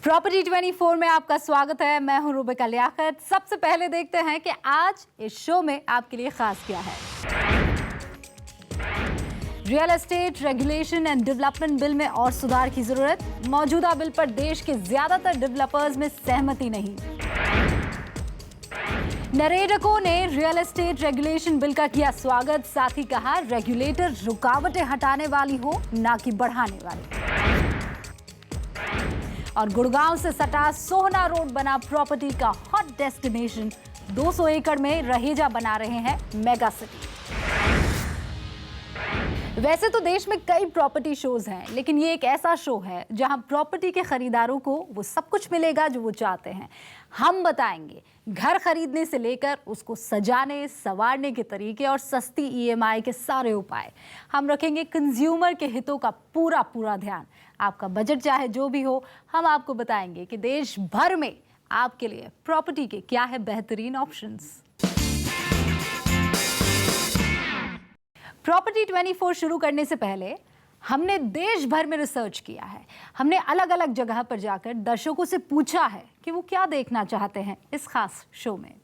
Property 24 में आपका स्वागत है। मैं हूं रुबिका लियाकत। सबसे पहले देखते हैं कि आज इस शो में आपके लिए खास क्या है। Real estate regulation and development bill में और सुधार की जरूरत। मौजूदा बिल पर देश के ज्यादातर डेवलपर्स में सहमति नहीं। नरेडकों ने रियल एस्टेट रेगुलेशन बिल का किया स्वागत, साथ ही कहा रेगुलेटर रुकावटें हटाने वाली हो ना कि बढ़ाने वाली। और गुड़गांव से सटा सोहना रोड बना प्रॉपर्टी का हॉट डेस्टिनेशन। 200 एकड़ में रहेजा बना रहे हैं मेगा सिटी। वैसे तो देश में कई प्रॉपर्टी शोज हैं, लेकिन ये एक ऐसा शो है जहां प्रॉपर्टी के खरीदारों को वो सब कुछ मिलेगा जो वो चाहते हैं। हम बताएंगे घर खरीदने से लेकर उसको सजाने संवारने के तरीके और सस्ती ईएमआई के सारे उपाय। हम रखेंगे कंज्यूमर के हितों का पूरा ध्यान। आपका बजट चाहे जो भी हो, हम आपको बताएंगे कि देश भर में आपके लिए प्रॉपर्टी के क्या है बेहतरीन ऑप्शंस। प्रॉपर्टी 24 शुरू करने से पहले हमने देश भर में रिसर्च किया है। हमने अलग अलग जगह पर जाकर दर्शकों से पूछा है कि वो क्या देखना चाहते हैं इस खास शो में।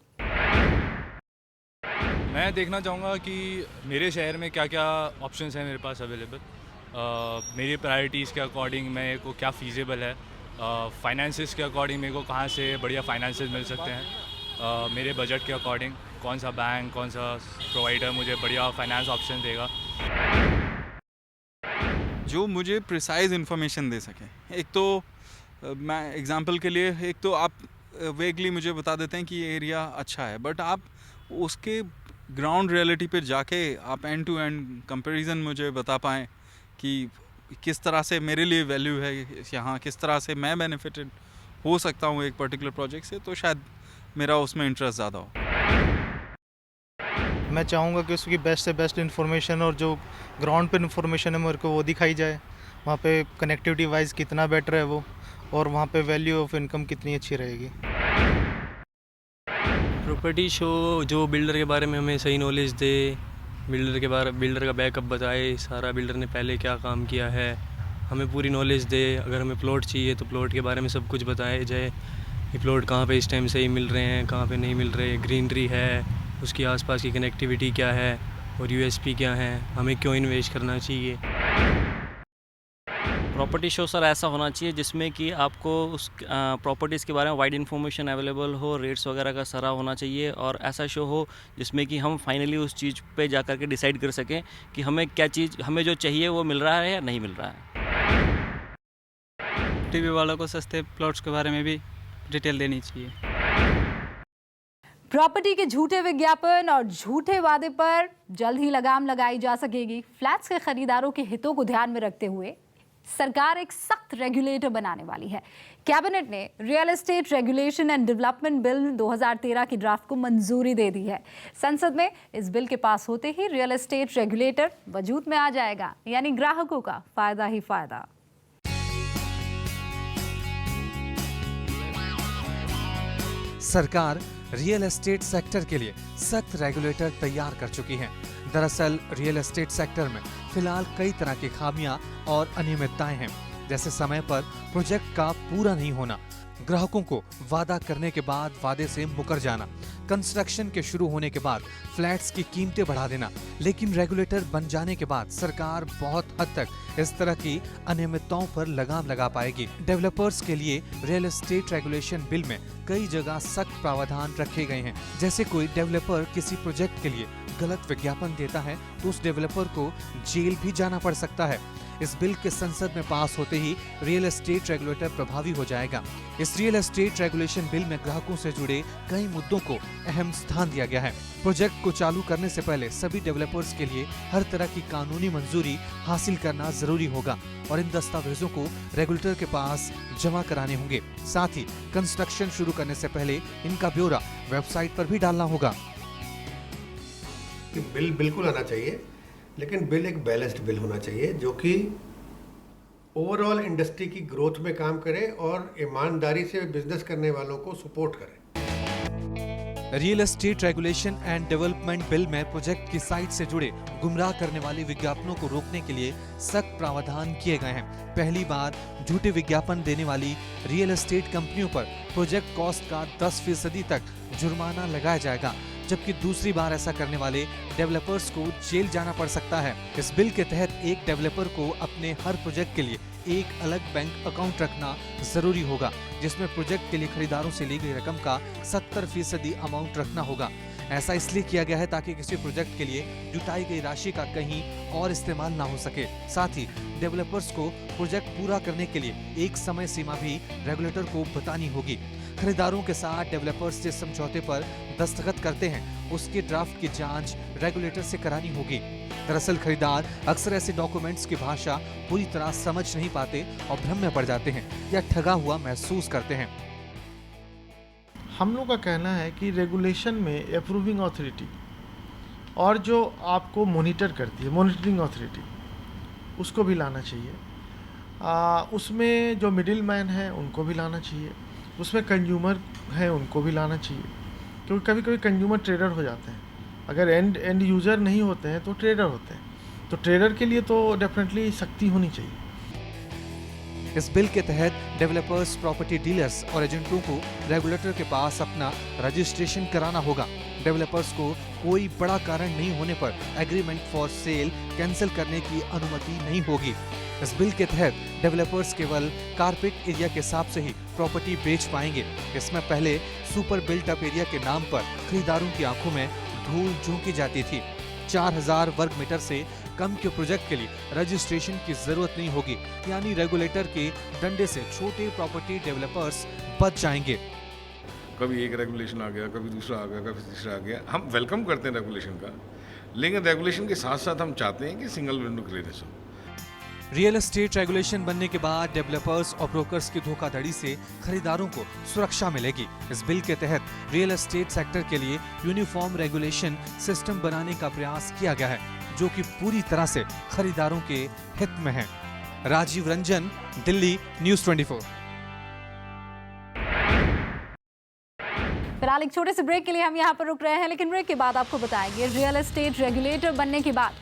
मैं देखना चाहूँगा कि मेरे शहर में क्या क्या ऑप्शंस हैं मेरे पास अवेलेबल, मेरी प्रायोरिटीज़ के अकॉर्डिंग मेरे को क्या फीजेबल है, फाइनेंसेस के अकॉर्डिंग मेरे को कहाँ से बढ़िया फाइनेंसेस मिल सकते हैं, मेरे बजट के अकॉर्डिंग कौन सा बैंक कौन सा प्रोवाइडर मुझे बढ़िया फाइनेंस ऑप्शन देगा जो मुझे प्रिसाइज इन्फॉर्मेशन दे सके। एक तो मैं एग्जांपल के लिए, एक तो आप वेगली मुझे बता देते हैं कि ये एरिया अच्छा है, बट आप उसके ग्राउंड रियलिटी पे जाके आप एंड टू एंड कंपैरिजन मुझे बता पाएँ कि किस तरह से मेरे लिए वैल्यू है यहाँ, किस तरह से मैं बेनिफिटेड हो सकता हूँ एक पर्टिकुलर प्रोजेक्ट से, तो शायद मेरा उसमें इंटरेस्ट ज़्यादा हो। मैं चाहूँगा कि उसकी बेस्ट से बेस्ट इन्फॉर्मेशन और जो ग्राउंड पे इन्फॉर्मेशन है मेरे को वो दिखाई जाए। वहाँ पे कनेक्टिविटी वाइज कितना बेटर है वो, और वहाँ पे वैल्यू ऑफ इनकम कितनी अच्छी रहेगी। प्रॉपर्टी शो जो बिल्डर के बारे में हमें सही नॉलेज दे, बिल्डर का बैकअप बताए, सारा बिल्डर ने पहले क्या काम किया है हमें पूरी नॉलेज दे। अगर हमें प्लॉट चाहिए तो प्लॉट के बारे में सब कुछ बताया जाए कि प्लॉट कहाँ पे इस टाइम सही मिल रहे हैं, कहाँ पे नहीं मिल रहे, ग्रीनरी है, उसकी आसपास की कनेक्टिविटी क्या है और यूएसपी क्या है, हमें क्यों इन्वेस्ट करना चाहिए। प्रॉपर्टी शो सर ऐसा होना चाहिए जिसमें कि आपको उस प्रॉपर्टीज़ के बारे में वाइड इन्फॉर्मेशन अवेलेबल हो, रेट्स वगैरह का सारा होना चाहिए, और ऐसा शो हो जिसमें कि हम फाइनली उस चीज़ पे जा कर के डिसाइड कर सकें कि हमें क्या चीज़, हमें जो चाहिए वो मिल रहा है या नहीं मिल रहा है। टीवी वालों को सस्ते प्लॉट्स के बारे में भी डिटेल देनी चाहिए। प्रॉपर्टी के झूठे विज्ञापन और झूठे वादे पर जल्द ही लगाम लगाई जा सकेगी। फ्लैट्स के खरीदारों के हितों को ध्यान में रखते हुए सरकार एक सख्त रेगुलेटर बनाने वाली है। कैबिनेट ने real estate regulation and development bill 2013 की ड्राफ्ट को मंजूरी दे दी है। संसद में इस बिल के पास होते ही रियल एस्टेट रेगुलेटर वजूद में आ जाएगा, यानी ग्राहकों का फायदा ही फायदा। सरकार रियल एस्टेट सेक्टर के लिए सख्त रेगुलेटर तैयार कर चुकी है। दरअसल रियल एस्टेट सेक्टर में फिलहाल कई तरह की खामियां और अनियमितताएं हैं, जैसे समय पर प्रोजेक्ट का पूरा नहीं होना, ग्राहकों को वादा करने के बाद वादे से मुकर जाना, कंस्ट्रक्शन के शुरू होने के बाद फ्लैट्स की कीमतें बढ़ा देना। लेकिन रेगुलेटर बन जाने के बाद सरकार बहुत हद तक इस तरह की अनियमितताओं पर लगाम लगा पाएगी। डेवलपर्स के लिए रियल एस्टेट रेगुलेशन बिल में कई जगह सख्त प्रावधान रखे गए हैं। जैसे कोई डेवलपर किसी प्रोजेक्ट के लिए गलत विज्ञापन देता है तो उस डेवलपर को जेल भी जाना पड़ सकता है। इस बिल के संसद में पास होते ही रियल एस्टेट रेगुलेटर प्रभावी हो जाएगा। इस रियल एस्टेट रेगुलेशन बिल में ग्राहकों से जुड़े कई मुद्दों को अहम स्थान दिया गया है। प्रोजेक्ट को चालू करने से पहले सभी डेवलपर्स के लिए हर तरह की कानूनी मंजूरी हासिल करना जरूरी होगा और इन दस्तावेजों को रेगुलेटर के पास जमा कराने होंगे। साथ ही कंस्ट्रक्शन शुरू करने से पहले इनका ब्यौरा वेबसाइट पर भी डालना होगा। बिल बिल्कुल आना चाहिए, लेकिन बिल एक बैलेंस्ड बिल होना चाहिए जो कि ओवरऑल इंडस्ट्री की ग्रोथ में काम करे और ईमानदारी से बिजनेस करने वालों को सपोर्ट करे। Real estate regulation and development bill में प्रोजेक्ट की साइट से जुड़े गुमराह करने वाले विज्ञापनों को रोकने के लिए सख्त प्रावधान किए गए हैं। पहली बार झूठे विज्ञापन देने वाली रियल एस्टेट कंपनियों पर प्रोजेक्ट कॉस्ट का 10% तक जुर्माना लगाया जाएगा, जबकि दूसरी बार ऐसा करने वाले डेवलपर्स को जेल जाना पड़ सकता है। इस बिल के तहत एक डेवलपर को अपने हर प्रोजेक्ट के लिए एक अलग बैंक अकाउंट रखना जरूरी होगा, जिसमें प्रोजेक्ट के लिए खरीदारों से ली गई रकम का 70% अमाउंट रखना होगा। ऐसा इसलिए किया गया है ताकि किसी प्रोजेक्ट के लिए जुटाई गई राशि का कहीं और इस्तेमाल ना हो सके। साथ ही डेवलपर्स को प्रोजेक्ट पूरा करने के लिए एक समय सीमा भी रेगुलेटर को बतानी होगी। खरीदारों के साथ डेवलपर्स जिस समझौते पर दस्तखत करते हैं उसके ड्राफ्ट की जांच रेगुलेटर से करानी होगी। दरअसल खरीदार अक्सर ऐसे डॉक्यूमेंट्स की भाषा पूरी तरह समझ नहीं पाते और भ्रम में पड़ जाते हैं या ठगा हुआ महसूस करते हैं। हम लोग का कहना है कि रेगुलेशन में अप्रूविंग अथॉरिटी और जो आपको मॉनिटर करती है मॉनिटरिंग अथॉरिटी, उसको भी लाना चाहिए। उसमें जो मिडिल मैन है उनको भी लाना चाहिए, उसमें कंज्यूमर है उनको भी लाना चाहिए, क्योंकि कभी कभी कंज्यूमर ट्रेडर हो जाते हैं। अगर एंड यूज़र नहीं होते हैं तो ट्रेडर होते हैं, तो ट्रेडर के लिए तो डेफिनेटली सख्ती होनी चाहिए। इस बिल के तहत डेवलपर्स, प्रॉपर्टी डीलर्स और एजेंटों को रेगुलेटर के पास अपना रजिस्ट्रेशन कराना होगा। डेवलपर्स को कोई बड़ा कारण नहीं होने पर एग्रीमेंट फॉर सेल कैंसिल करने की अनुमति नहीं होगी। इस बिल के तहत डेवलपर्स केवल कारपेट एरिया के हिसाब से ही प्रॉपर्टी बेच पाएंगे। इसमें पहले सुपर बिल्ट अप एरिया के नाम पर खरीदारों की आंखों में धूल झोंकी जाती थी। 4000 वर्ग मीटर से कम के प्रोजेक्ट के लिए रजिस्ट्रेशन की जरूरत नहीं होगी, यानी रेगुलेटर के डंडे से छोटे प्रॉपर्टी डेवलपर्स बच जाएंगे। कभी एक रेगुलेशन आ गया, कभी दूसरा आ गया, कभी तीसरा आ गया। हम वेलकम करते हैं रेगुलेशन का, लेकिन रेगुलेशन के साथ साथ हम चाहते हैं कि सिंगल विंडो क्लियरेंस हो। रियल एस्टेट रेगुलेशन बनने के बाद डेवलपर्स और ब्रोकर्स की धोखाधड़ी से खरीदारों को सुरक्षा मिलेगी। इस बिल के तहत रियल एस्टेट सेक्टर के लिए यूनिफॉर्म रेगुलेशन सिस्टम बनाने का प्रयास किया गया है, जो कि पूरी तरह से खरीदारों के हित में है। राजीव रंजन, दिल्ली, न्यूज़ 24। फिलहाल एक छोटे से ब्रेक के लिए हम यहाँ पर रुक रहे हैं, लेकिन ब्रेक के बाद आपको बताएंगे रियल एस्टेट रेगुलेटर बनने के बाद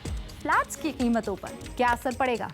फ्लैट्स की कीमतों पर क्या असर पड़ेगा।